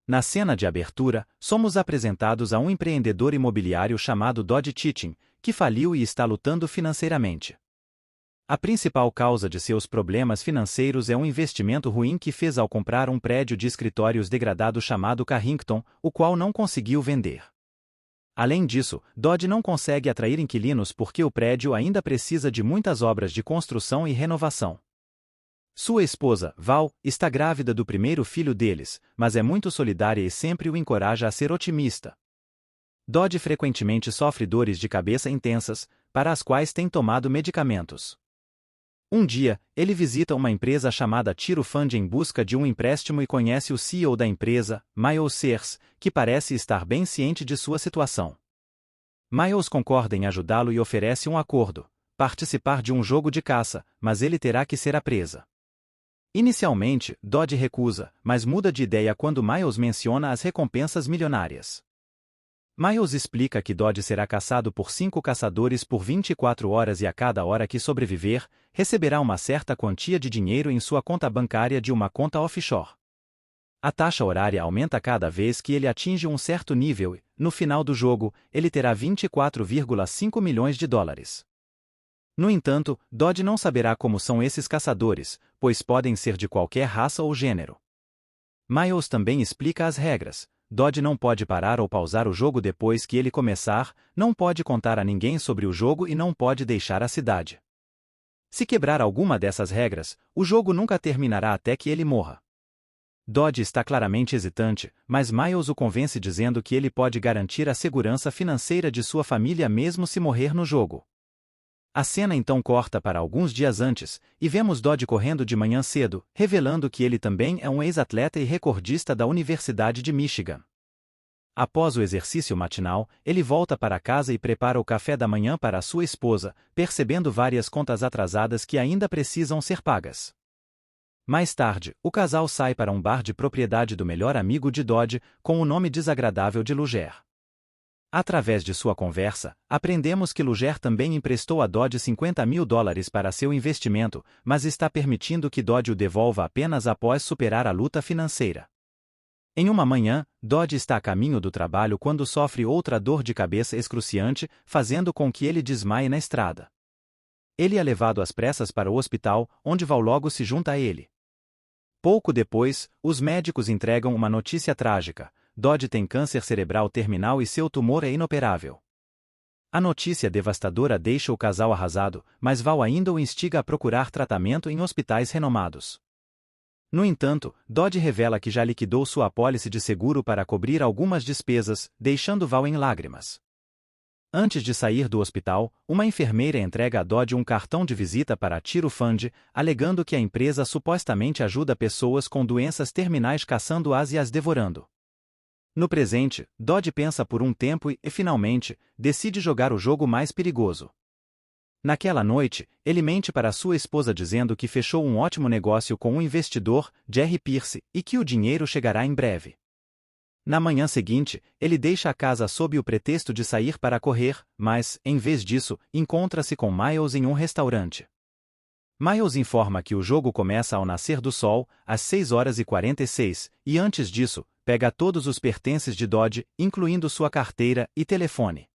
Na cena de abertura, somos apresentados a um empreendedor imobiliário chamado Dodge Chittin, que faliu e está lutando financeiramente. A principal causa de seus problemas financeiros é um investimento ruim que fez ao comprar um prédio de escritórios degradado chamado Carrington, o qual não conseguiu vender. Além disso, Dodge não consegue atrair inquilinos porque o prédio ainda precisa de muitas obras de construção e renovação. Sua esposa, Val, está grávida do primeiro filho deles, mas é muito solidária e sempre o encoraja a ser otimista. Dodge frequentemente sofre dores de cabeça intensas, para as quais tem tomado medicamentos. Um dia, ele visita uma empresa chamada Tiro Fund em busca de um empréstimo e conhece o CEO da empresa, Miles Sears, que parece estar bem ciente de sua situação. Miles concorda em ajudá-lo e oferece um acordo: participar de um jogo de caça, mas ele terá que ser a presa. Inicialmente, Dodge recusa, mas muda de ideia quando Miles menciona as recompensas milionárias. Miles explica que Dodge será caçado por 5 caçadores por 24 horas e a cada hora que sobreviver, receberá uma certa quantia de dinheiro em sua conta bancária de uma conta offshore. A taxa horária aumenta cada vez que ele atinge um certo nível e, no final do jogo, ele terá 24,5 milhões de dólares. No entanto, Dodge não saberá como são esses caçadores, pois podem ser de qualquer raça ou gênero. Miles também explica as regras. Dodge não pode parar ou pausar o jogo depois que ele começar, não pode contar a ninguém sobre o jogo e não pode deixar a cidade. Se quebrar alguma dessas regras, o jogo nunca terminará até que ele morra. Dodge está claramente hesitante, mas Miles o convence dizendo que ele pode garantir a segurança financeira de sua família mesmo se morrer no jogo. A cena então corta para alguns dias antes, e vemos Dodge correndo de manhã cedo, revelando que ele também é um ex-atleta e recordista da Universidade de Michigan. Após o exercício matinal, ele volta para casa e prepara o café da manhã para sua esposa, percebendo várias contas atrasadas que ainda precisam ser pagas. Mais tarde, o casal sai para um bar de propriedade do melhor amigo de Dodge, com o nome desagradável de Luger. Através de sua conversa, aprendemos que Luger também emprestou a Dodge 50 mil dólares para seu investimento, mas está permitindo que Dodge o devolva apenas após superar a luta financeira. Em uma manhã, Dodge está a caminho do trabalho quando sofre outra dor de cabeça excruciante, fazendo com que ele desmaie na estrada. Ele é levado às pressas para o hospital, onde Val logo se junta a ele. Pouco depois, os médicos entregam uma notícia trágica: Dodge tem câncer cerebral terminal e seu tumor é inoperável. A notícia devastadora deixa o casal arrasado, mas Val ainda o instiga a procurar tratamento em hospitais renomados. No entanto, Dodge revela que já liquidou sua apólice de seguro para cobrir algumas despesas, deixando Val em lágrimas. Antes de sair do hospital, uma enfermeira entrega a Dodge um cartão de visita para a Tiro Fund, alegando que a empresa supostamente ajuda pessoas com doenças terminais caçando-as e as devorando. No presente, Dodge pensa por um tempo e, finalmente, decide jogar o jogo mais perigoso. Naquela noite, ele mente para sua esposa dizendo que fechou um ótimo negócio com um investidor, Jerry Pierce, e que o dinheiro chegará em breve. Na manhã seguinte, ele deixa a casa sob o pretexto de sair para correr, mas, em vez disso, encontra-se com Miles em um restaurante. Miles informa que o jogo começa ao nascer do sol, às 6h46, e antes disso, pega todos os pertences de Dodge, incluindo sua carteira e telefone.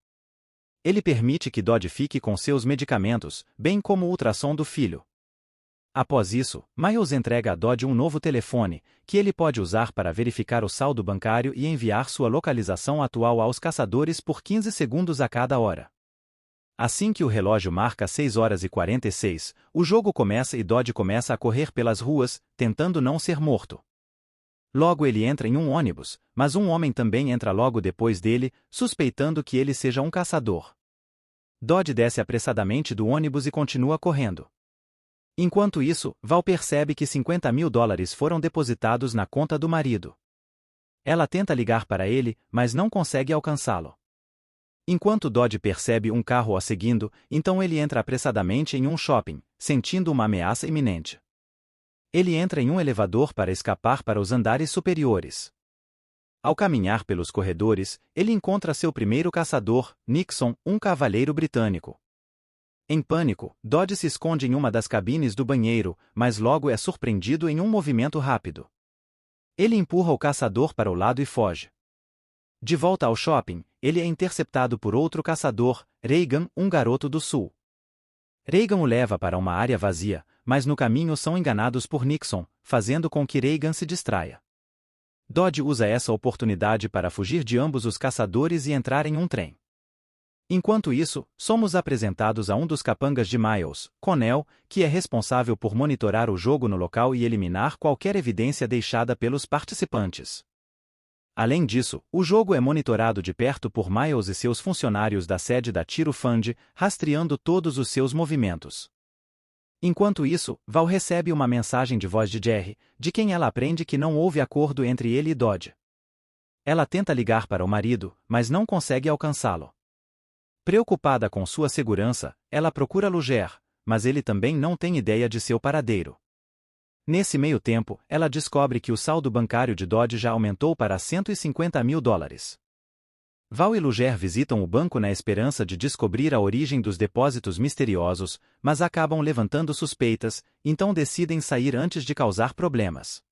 Ele permite que Dodge fique com seus medicamentos, bem como o ultrassom do filho. Após isso, Miles entrega a Dodge um novo telefone, que ele pode usar para verificar o saldo bancário e enviar sua localização atual aos caçadores por 15 segundos a cada hora. Assim que o relógio marca 6h46, o jogo começa e Dodge começa a correr pelas ruas, tentando não ser morto. Logo ele entra em um ônibus, mas um homem também entra logo depois dele, suspeitando que ele seja um caçador. Dodge desce apressadamente do ônibus e continua correndo. Enquanto isso, Val percebe que 50 mil dólares foram depositados na conta do marido. Ela tenta ligar para ele, mas não consegue alcançá-lo. Enquanto Dodge percebe um carro a seguindo, então ele entra apressadamente em um shopping, sentindo uma ameaça iminente. Ele entra em um elevador para escapar para os andares superiores. Ao caminhar pelos corredores, ele encontra seu primeiro caçador, Nixon, um cavalheiro britânico. Em pânico, Dodge se esconde em uma das cabines do banheiro, mas logo é surpreendido em um movimento rápido. Ele empurra o caçador para o lado e foge. De volta ao shopping, ele é interceptado por outro caçador, Reagan, um garoto do sul. Reagan o leva para uma área vazia, mas no caminho são enganados por Nixon, fazendo com que Reagan se distraia. Dodge usa essa oportunidade para fugir de ambos os caçadores e entrar em um trem. Enquanto isso, somos apresentados a um dos capangas de Miles, Connell, que é responsável por monitorar o jogo no local e eliminar qualquer evidência deixada pelos participantes. Além disso, o jogo é monitorado de perto por Miles e seus funcionários da sede da Tiro Fund, rastreando todos os seus movimentos. Enquanto isso, Val recebe uma mensagem de voz de Jerry, de quem ela aprende que não houve acordo entre ele e Dodge. Ela tenta ligar para o marido, mas não consegue alcançá-lo. Preocupada com sua segurança, ela procura Luger, mas ele também não tem ideia de seu paradeiro. Nesse meio tempo, ela descobre que o saldo bancário de Dodge já aumentou para $150 mil. Val e Luger visitam o banco na esperança de descobrir a origem dos depósitos misteriosos, mas acabam levantando suspeitas, então decidem sair antes de causar problemas.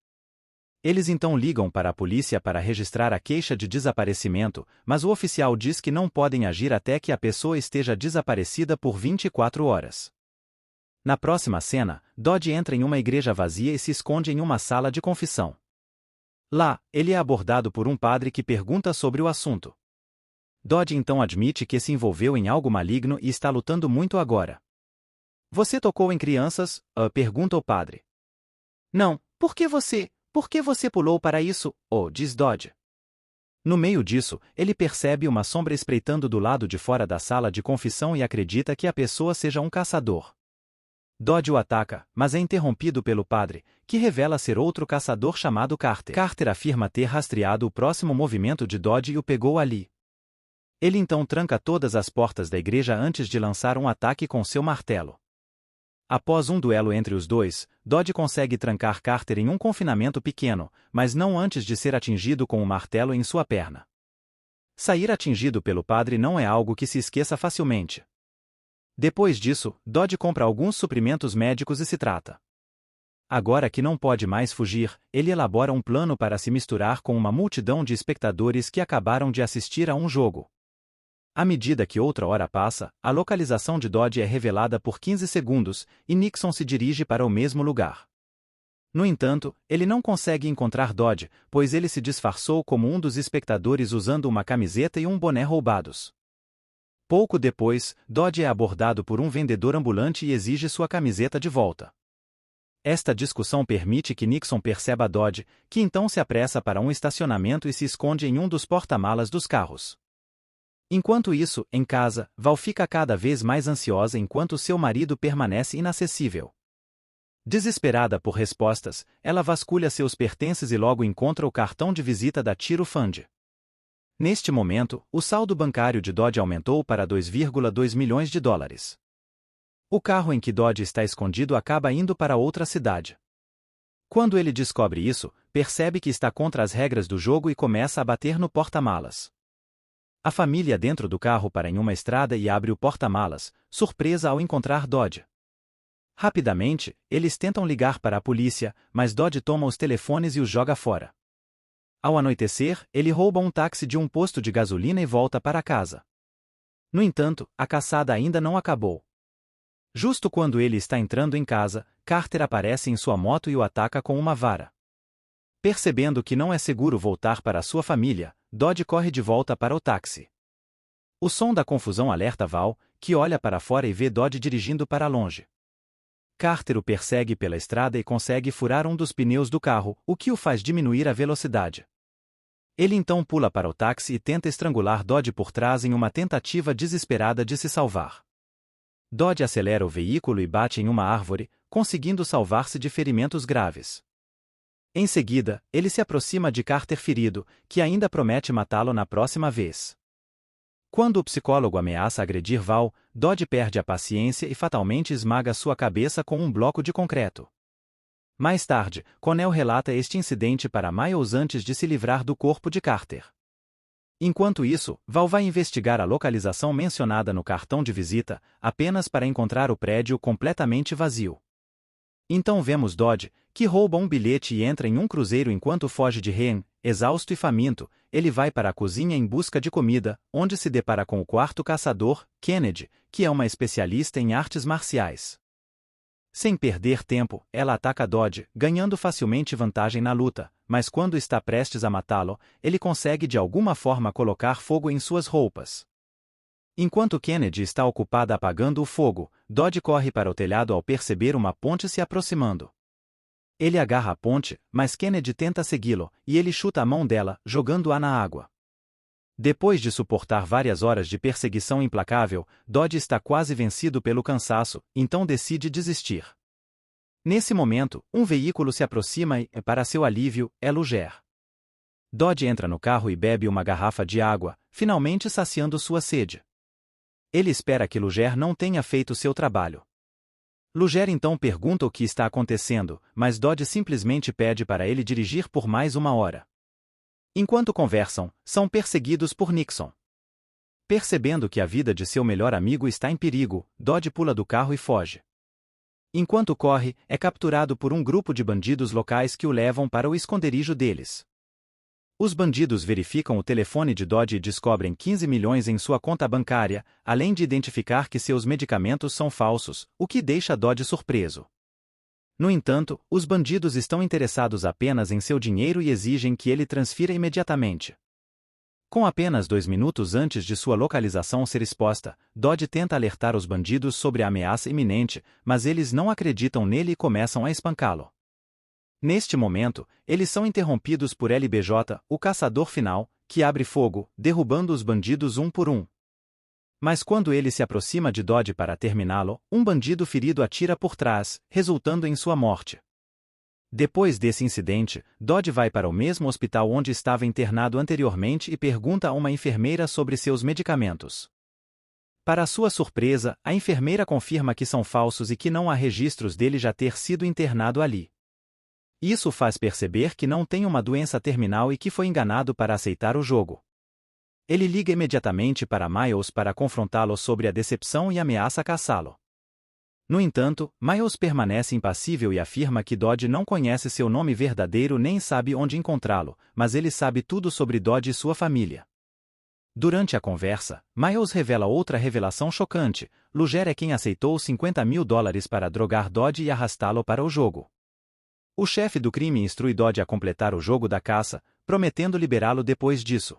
Eles então ligam para a polícia para registrar a queixa de desaparecimento, mas o oficial diz que não podem agir até que a pessoa esteja desaparecida por 24 horas. Na próxima cena, Dodge entra em uma igreja vazia e se esconde em uma sala de confissão. Lá, ele é abordado por um padre que pergunta sobre o assunto. Dodge então admite que se envolveu em algo maligno e está lutando muito agora. Você tocou em crianças? Pergunta o padre. Não, por que você pulou para isso? Diz Dodge. No meio disso, ele percebe uma sombra espreitando do lado de fora da sala de confissão e acredita que a pessoa seja um caçador. Dodge o ataca, mas é interrompido pelo padre, que revela ser outro caçador chamado Carter. Carter afirma ter rastreado o próximo movimento de Dodge e o pegou ali. Ele então tranca todas as portas da igreja antes de lançar um ataque com seu martelo. Após um duelo entre os dois, Dodge consegue trancar Carter em um confinamento pequeno, mas não antes de ser atingido com um martelo em sua perna. Sair atingido pelo padre não é algo que se esqueça facilmente. Depois disso, Dodge compra alguns suprimentos médicos e se trata. Agora que não pode mais fugir, ele elabora um plano para se misturar com uma multidão de espectadores que acabaram de assistir a um jogo. À medida que outra hora passa, a localização de Dodge é revelada por 15 segundos, e Nixon se dirige para o mesmo lugar. No entanto, ele não consegue encontrar Dodge, pois ele se disfarçou como um dos espectadores usando uma camiseta e um boné roubados. Pouco depois, Dodge é abordado por um vendedor ambulante e exige sua camiseta de volta. Esta discussão permite que Nixon perceba Dodge, que então se apressa para um estacionamento e se esconde em um dos porta-malas dos carros. Enquanto isso, em casa, Val fica cada vez mais ansiosa enquanto seu marido permanece inacessível. Desesperada por respostas, ela vasculha seus pertences e logo encontra o cartão de visita da Tiro Fund. Neste momento, o saldo bancário de Dodge aumentou para $2,2 milhões. O carro em que Dodge está escondido acaba indo para outra cidade. Quando ele descobre isso, percebe que está contra as regras do jogo e começa a bater no porta-malas. A família dentro do carro para em uma estrada e abre o porta-malas, surpresa ao encontrar Dodge. Rapidamente, eles tentam ligar para a polícia, mas Dodge toma os telefones e os joga fora. Ao anoitecer, ele rouba um táxi de um posto de gasolina e volta para casa. No entanto, a caçada ainda não acabou. Justo quando ele está entrando em casa, Carter aparece em sua moto e o ataca com uma vara. Percebendo que não é seguro voltar para sua família, Dodge corre de volta para o táxi. O som da confusão alerta Val, que olha para fora e vê Dodge dirigindo para longe. Carter o persegue pela estrada e consegue furar um dos pneus do carro, o que o faz diminuir a velocidade. Ele então pula para o táxi e tenta estrangular Dodge por trás em uma tentativa desesperada de se salvar. Dodge acelera o veículo e bate em uma árvore, conseguindo salvar-se de ferimentos graves. Em seguida, ele se aproxima de Carter ferido, que ainda promete matá-lo na próxima vez. Quando o psicólogo ameaça agredir Val, Dodge perde a paciência e fatalmente esmaga sua cabeça com um bloco de concreto. Mais tarde, Connell relata este incidente para Miles antes de se livrar do corpo de Carter. Enquanto isso, Val vai investigar a localização mencionada no cartão de visita, apenas para encontrar o prédio completamente vazio. Então vemos Dodge, que rouba um bilhete e entra em um cruzeiro enquanto foge de Ryan. Exausto e faminto, ele vai para a cozinha em busca de comida, onde se depara com o quarto caçador, Kennedy, que é uma especialista em artes marciais. Sem perder tempo, ela ataca Dodge, ganhando facilmente vantagem na luta, mas quando está prestes a matá-lo, ele consegue de alguma forma colocar fogo em suas roupas. Enquanto Kennedy está ocupada apagando o fogo, Dodge corre para o telhado ao perceber uma ponte se aproximando. Ele agarra a ponte, mas Kennedy tenta segui-lo, e ele chuta a mão dela, jogando-a na água. Depois de suportar várias horas de perseguição implacável, Dodge está quase vencido pelo cansaço, então decide desistir. Nesse momento, um veículo se aproxima e, para seu alívio, é Luger. Dodge entra no carro e bebe uma garrafa de água, finalmente saciando sua sede. Ele espera que Luger não tenha feito seu trabalho. Luger então pergunta o que está acontecendo, mas Dodge simplesmente pede para ele dirigir por mais uma hora. Enquanto conversam, são perseguidos por Nixon. Percebendo que a vida de seu melhor amigo está em perigo, Dodge pula do carro e foge. Enquanto corre, é capturado por um grupo de bandidos locais que o levam para o esconderijo deles. Os bandidos verificam o telefone de Dodge e descobrem 15 milhões em sua conta bancária, além de identificar que seus medicamentos são falsos, o que deixa Dodge surpreso. No entanto, os bandidos estão interessados apenas em seu dinheiro e exigem que ele transfira imediatamente. Com apenas 2 minutos antes de sua localização ser exposta, Dodge tenta alertar os bandidos sobre a ameaça iminente, mas eles não acreditam nele e começam a espancá-lo. Neste momento, eles são interrompidos por LBJ, o caçador final, que abre fogo, derrubando os bandidos um por um. Mas quando ele se aproxima de Dodge para terminá-lo, um bandido ferido atira por trás, resultando em sua morte. Depois desse incidente, Dodge vai para o mesmo hospital onde estava internado anteriormente e pergunta a uma enfermeira sobre seus medicamentos. Para sua surpresa, a enfermeira confirma que são falsos e que não há registros dele já ter sido internado ali. Isso faz perceber que não tem uma doença terminal e que foi enganado para aceitar o jogo. Ele liga imediatamente para Miles para confrontá-lo sobre a decepção e ameaça caçá-lo. No entanto, Miles permanece impassível e afirma que Dodge não conhece seu nome verdadeiro nem sabe onde encontrá-lo, mas ele sabe tudo sobre Dodge e sua família. Durante a conversa, Miles revela outra revelação chocante: Luger é quem aceitou $50 mil para drogar Dodge e arrastá-lo para o jogo. O chefe do crime instrui Dodge a completar o jogo da caça, prometendo liberá-lo depois disso.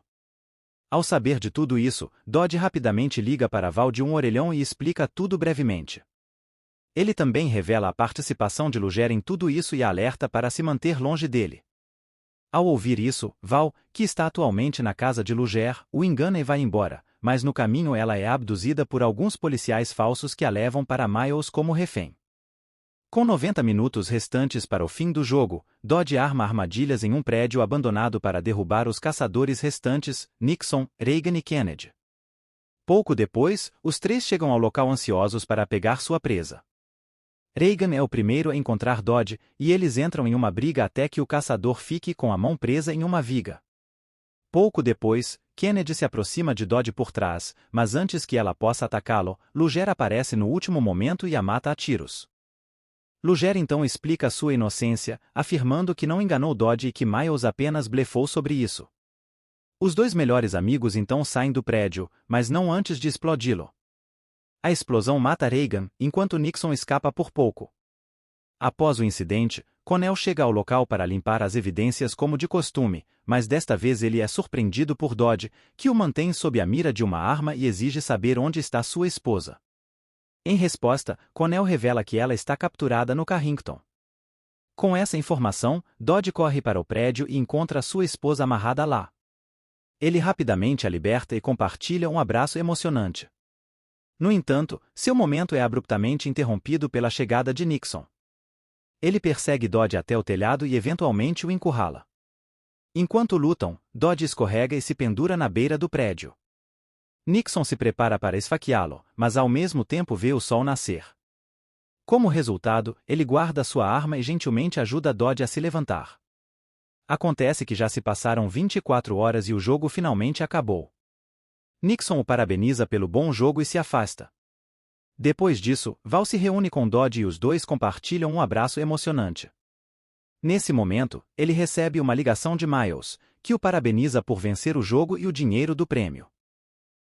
Ao saber de tudo isso, Dodge rapidamente liga para Val de um orelhão e explica tudo brevemente. Ele também revela a participação de Luger em tudo isso e a alerta para se manter longe dele. Ao ouvir isso, Val, que está atualmente na casa de Luger, o engana e vai embora, mas no caminho ela é abduzida por alguns policiais falsos que a levam para Miles como refém. Com 90 minutos restantes para o fim do jogo, Dodge arma armadilhas em um prédio abandonado para derrubar os caçadores restantes, Nixon, Reagan e Kennedy. Pouco depois, os três chegam ao local ansiosos para pegar sua presa. Reagan é o primeiro a encontrar Dodge, e eles entram em uma briga até que o caçador fique com a mão presa em uma viga. Pouco depois, Kennedy se aproxima de Dodge por trás, mas antes que ela possa atacá-lo, Luger aparece no último momento e a mata a tiros. Luger então explica sua inocência, afirmando que não enganou Dodge e que Miles apenas blefou sobre isso. Os dois melhores amigos então saem do prédio, mas não antes de explodi-lo. A explosão mata Reagan, enquanto Nixon escapa por pouco. Após o incidente, Connell chega ao local para limpar as evidências como de costume, mas desta vez ele é surpreendido por Dodge, que o mantém sob a mira de uma arma e exige saber onde está sua esposa. Em resposta, Connell revela que ela está capturada no Carrington. Com essa informação, Dodge corre para o prédio e encontra sua esposa amarrada lá. Ele rapidamente a liberta e compartilha um abraço emocionante. No entanto, seu momento é abruptamente interrompido pela chegada de Nixon. Ele persegue Dodge até o telhado e eventualmente o encurrala. Enquanto lutam, Dodge escorrega e se pendura na beira do prédio. Nixon se prepara para esfaqueá-lo, mas ao mesmo tempo vê o sol nascer. Como resultado, ele guarda sua arma e gentilmente ajuda Dodge a se levantar. Acontece que já se passaram 24 horas e o jogo finalmente acabou. Nixon o parabeniza pelo bom jogo e se afasta. Depois disso, Val se reúne com Dodge e os dois compartilham um abraço emocionante. Nesse momento, ele recebe uma ligação de Miles, que o parabeniza por vencer o jogo e o dinheiro do prêmio.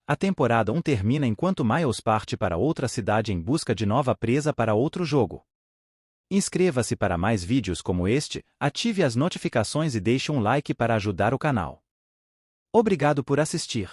A temporada 1 termina enquanto Miles parte para outra cidade em busca de nova presa para outro jogo. Inscreva-se para mais vídeos como este, ative as notificações e deixe um like para ajudar o canal. Obrigado por assistir.